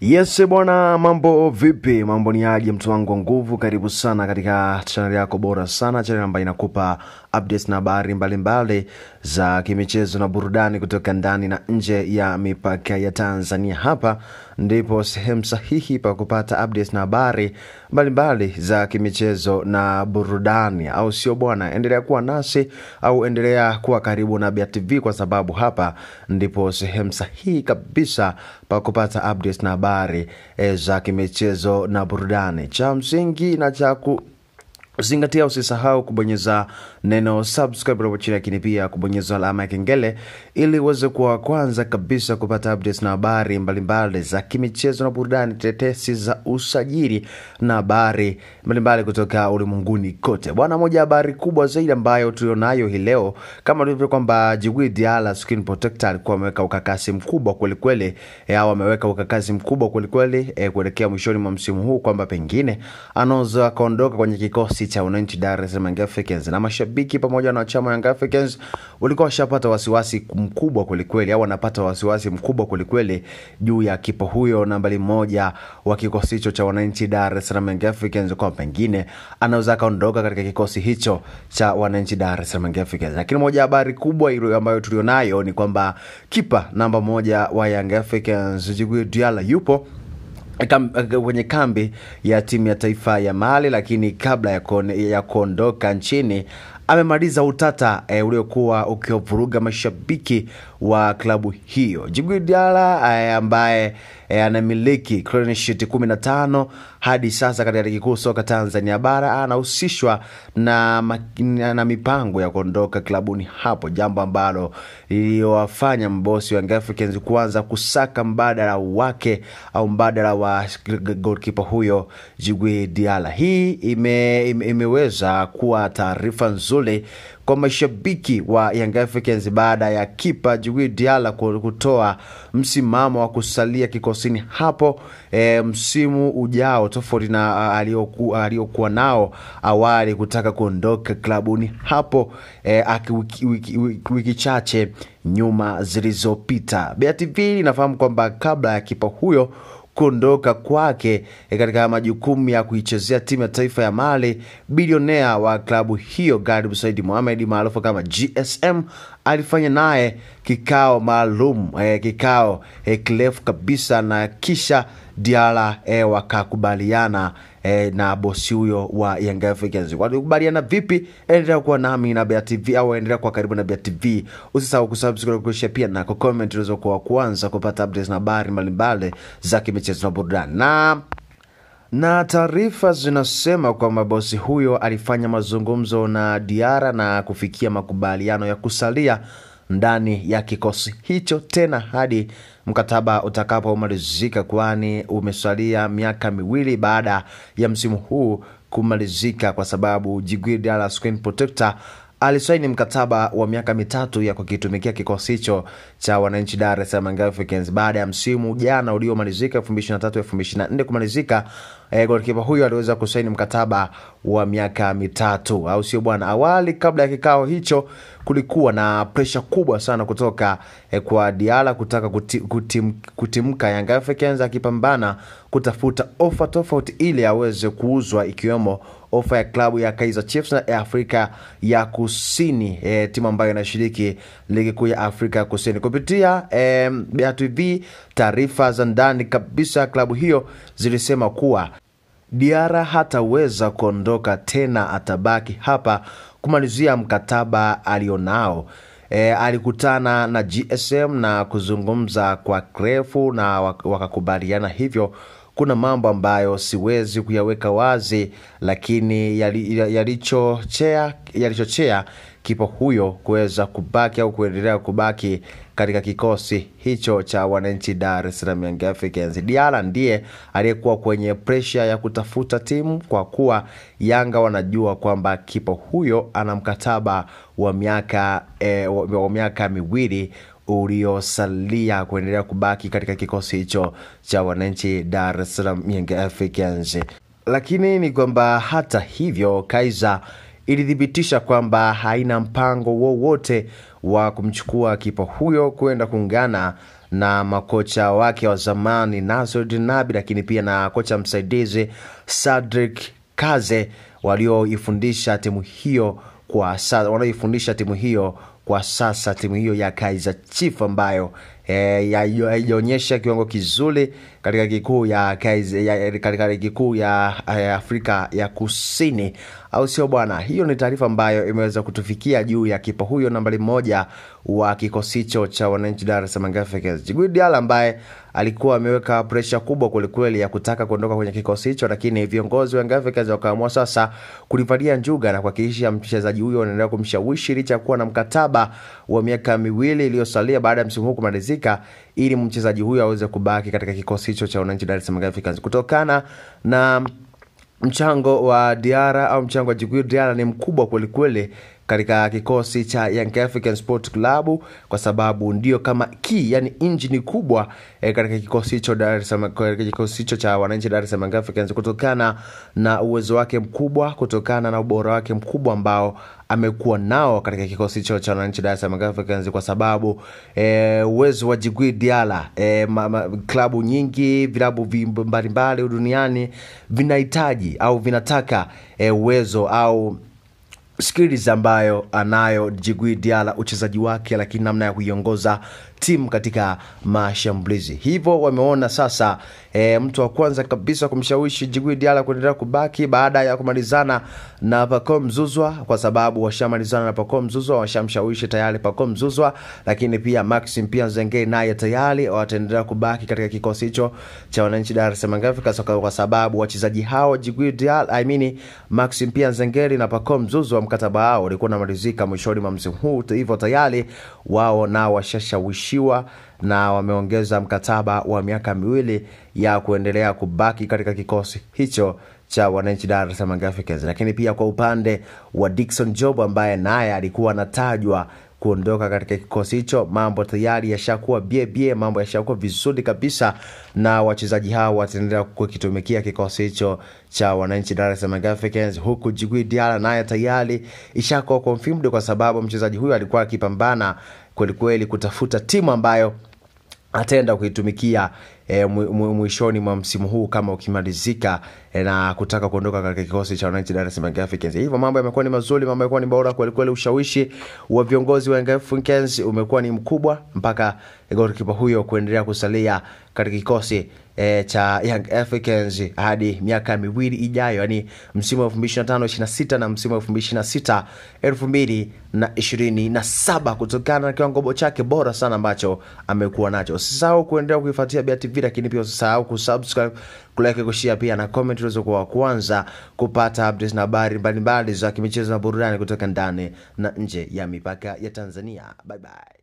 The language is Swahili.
Yes bwana, mambo vipi? Mambo ni aje mtu wangu wa nguvu? Karibu sana katika channel yako bora sana, channel ambayo inakupa updates na habari mbalimbali za kimichezo na burudani kutoka ndani na nje ya mipaka ya Tanzania. Hapa ndipo sehemu sahihi pa kupata updates na habari mbalimbali za kimichezo na burudani, au sio bwana? Endelea kuwa nasi au endelea kuwa karibu na BTV, kwa sababu hapa ndipo sehemu sahihi kabisa pa kupata updates na habari za kimichezo na burudani. Cha msingi na cha zingatia, usisahau kubonyeza neno subscribe hapo chini, lakini pia kubonyeza alama ya kengele ili uweze kuwa kwanza kabisa kupata updates na habari mbalimbali za kimichezo na burudani, tetesi za usajili na habari mbalimbali kutoka ulimwenguni kote. Bwana, moja habari kubwa zaidi ambayo tulionayo hii leo, kama ndivyo kwamba Djigui Diarra screen protector alikuwa ameweka ukakasi mkubwa kweli kweli, wameweka ukakasi mkubwa kweli kweli kuelekea mwishoni mwa msimu huu, kwamba pengine anaweza kaondoka kwenye kikosi cha wananchi Dar es Salaam Young Africans, na mashabiki pamoja na wachama Young Africans walikuwa washapata wasiwasi mkubwa kweli kweli, au wanapata wasiwasi mkubwa kweli kweli juu ya kipa huyo nambari 1 wa kikosi hicho cha wananchi Dar es Salaam Young Africans, kwa pengine anaweza kaondoka katika kikosi hicho cha wananchi Dar es Salaam Young Africans. Lakini moja habari kubwa ile ambayo tulionayo ni kwamba kipa namba 1 wa Young Africans Djigui Diarra yupo kwenye kambi ya timu ya taifa ya Mali, lakini kabla ya kuondoka nchini amemaliza utata uliokuwa ukivuruga mashabiki wa klabu hiyo. Djigui Diarra ambaye anamiliki clean sheet 15 hadi sasa katika ligi kuu soka Tanzania bara, anahusishwa na mipango ya kuondoka klabuni hapo, jambo ambalo liliwafanya mbosi wa Young Africans kuanza kusaka mbadala wake au mbadala wa goalkeeper huyo Djigui Diarra. Hii imeweza kuwa taarifa nzuri kwa mashabiki wa Young Africans baada ya kipa Djigui Diarra kutoa msimamo wa kusalia kikosini hapo msimu ujao, tofauti na aliyokuwa nao awali kutaka kuondoka klabuni hapo wiki chache nyuma zilizopita. BTV inafahamu kwamba kabla ya kipa huyo kuondoka kwake katika majukumu ya kuichezea timu ya taifa ya Mali, bilionea wa klabu hiyo Gharib Said Mohamed maarufu kama GSM alifanya naye kikao maalum, kikao kirefu kabisa, na kisha Diarra wakakubaliana na bosi huyo wa Young Africans. Walikubaliana vipi? Endelea kuwa nami na BTV, au endelea kuwa karibu na BTV. Usisahau kusubscribe, kushare pia na comment ili uweze kwanza kupata updates na habari mbalimbali za kimichezo na burudani. Na taarifa zinasema kwamba bosi huyo alifanya mazungumzo na Diarra na kufikia makubaliano ya kusalia ndani ya kikosi hicho tena hadi mkataba utakapomalizika, kwani umesalia miaka 2 baada ya msimu huu kumalizika, kwa sababu Djigui Diarra screen protector alisaini mkataba wa miaka 3 ya kukitumikia kikosi hicho cha wananchi Dar es Salaam Young Africans baada ya msimu jana uliomalizika 2023-2024 kumalizika. Goalkeeper huyo aliweza kusaini mkataba wa miaka 3, au sio bwana? Awali kabla ya kikao hicho kulikuwa na pressure kubwa sana kutoka kwa Diarra kutaka kutimka Young Africans, akipambana kutafuta offer tofauti ili aweze kuuzwa, ikiwemo ofa ya klabu ya Kaizer Chiefs na Afrika ya Kusini, timu ambayo inashiriki ligi kuu ya Afrika ya Kusini. Kupitia BTV, taarifa za ndani kabisa klabu hiyo zilisema kuwa Diarra hataweza kuondoka tena, atabaki hapa kumalizia mkataba alionao. Alikutana na GSM na kuzungumza kwa kirefu na wakakubaliana hivyo. Kuna mambo ambayo siwezi kuyaweka wazi, lakini yalichochea kipa huyo kuweza kubaki au kuendelea kubaki katika kikosi hicho cha wananchi Dar es Salaam Young Africans. Diarra ndiye aliyekuwa kwenye pressure ya kutafuta timu, kwa kuwa Yanga wanajua kwamba kipa huyo ana mkataba wa miaka 2 uliosalia kuendelea kubaki katika kikosi hicho cha wananchi Dar es Salaam Young Africans. Lakini ni kwamba hata hivyo Kaizer ilithibitisha kwamba haina mpango wowote wa kumchukua kipa huyo kwenda kuungana na makocha wake wa zamani Nasruddin Nabi, lakini pia na kocha msaidizi Cedric Kaze walioifundisha timu hiyo kwa sasa, timu hiyo ya Kaizer Chiefs ambayo haijaonyesha kiwango kizuri katika ligi kuu ya Afrika ya Kusini, au sio bwana? Hiyo ni taarifa ambayo imeweza kutufikia juu ya kipa huyo nambari 1 wa kikosi hicho cha wananchi Dar es Salaam Africans, Djigui Diarra, ambaye alikuwa ameweka pressure kubwa kwelikweli ya kutaka kuondoka kwenye kikosi hicho, lakini viongozi wa Africans wakaamua sasa kulivalia njuga na kuhakikisha mchezaji huyo anaendelea kumshawishi licha ya kuwa na mkataba wa miaka 2 iliyosalia baada ya msimu huu kumalizika, ili mchezaji huyo aweze kubaki katika kikosi hicho cha wananchi Dar es Salaam Africans. Kutokana na mchango wa Diarra au mchango wa Djigui Diarra ni mkubwa kwelikweli katika kikosi cha Young African Sport Club, kwa sababu ndio kama key, yani engine kubwa katika kikosi hicho cha wananchi Dar es Salaam Africans, kutokana na uwezo wake mkubwa, kutokana na ubora wake mkubwa ambao amekuwa nao katika kikosi hicho cha wananchi Dar es Salaam Africans, kwa sababu uwezo wa Djigui Diarra, klabu nyingi, vilabu mbalimbali duniani vinahitaji au vinataka uwezo au skills ambayo anayo Djigui Diarra, uchezaji wake, lakini namna ya kuiongoza timu katika mashambulizi. Hivyo wameona sasa mtu wa kwanza kabisa kumshawishi Djigui Diarra kuendelea kubaki baada ya kumalizana na Pacome Zouzoua, kwa sababu washamalizana na Pacome Zouzoua, washamshawishi tayari Pacome Zouzoua, lakini pia Maxime Pierre Nzengeli naye tayari wataendelea kubaki katika kikosi hicho cha wananchi Dar es Salaam Africans, kwa sababu wachezaji hao Djigui Diarra, Maxime Pierre Nzengeli na Pacome Zouzoua, mkataba wao ulikuwa unamalizika mwishoni mwa msimu huu. Hivyo tayari wao nao washashawishiwa na wameongeza mkataba wa miaka 2 ya kuendelea kubaki katika kikosi hicho cha wananchi Dar es Salaam Africans. Lakini pia kwa upande wa Dickson Job, ambaye naye alikuwa anatajwa kuondoka katika kikosi hicho, mambo tayari yashakuwa mambo yashakuwa vizuri kabisa, na wachezaji hao wataendelea kukitumikia kikosi hicho cha wananchi Dar es Salaam Africans, huku Djigui Diarra naye tayari ishakuwa confirmed, kwa sababu mchezaji huyo alikuwa akipambana kweli kutafuta timu ambayo ataenda kuitumikia mwishoni mwa msimu huu kama ukimalizika, na kutaka kuondoka katika kikosi cha wananchi Dar es Salaam Africans. Hivyo mambo yamekuwa ni mazuri, mambo yamekuwa ni bora kweli. Ushawishi wa viongozi wa Young Africans umekuwa ni mkubwa mpaka goalkeeper huyo kuendelea kusalia katika kikosi cha Young Africans hadi miaka 2 ijayo, yani msimu wa 2025-26 na msimu wa 2026-2027, kutokana na kiwango chake bora sana ambacho amekuwa nacho. Usisahau kuendelea kuifuatia BTV, lakini pia usisahau kusubscribe, kulike, kushare pia na comment ili kwa kwanza kupata updates na habari mbalimbali za kimichezo na burudani kutoka ndani na nje ya mipaka ya Tanzania. Bye bye.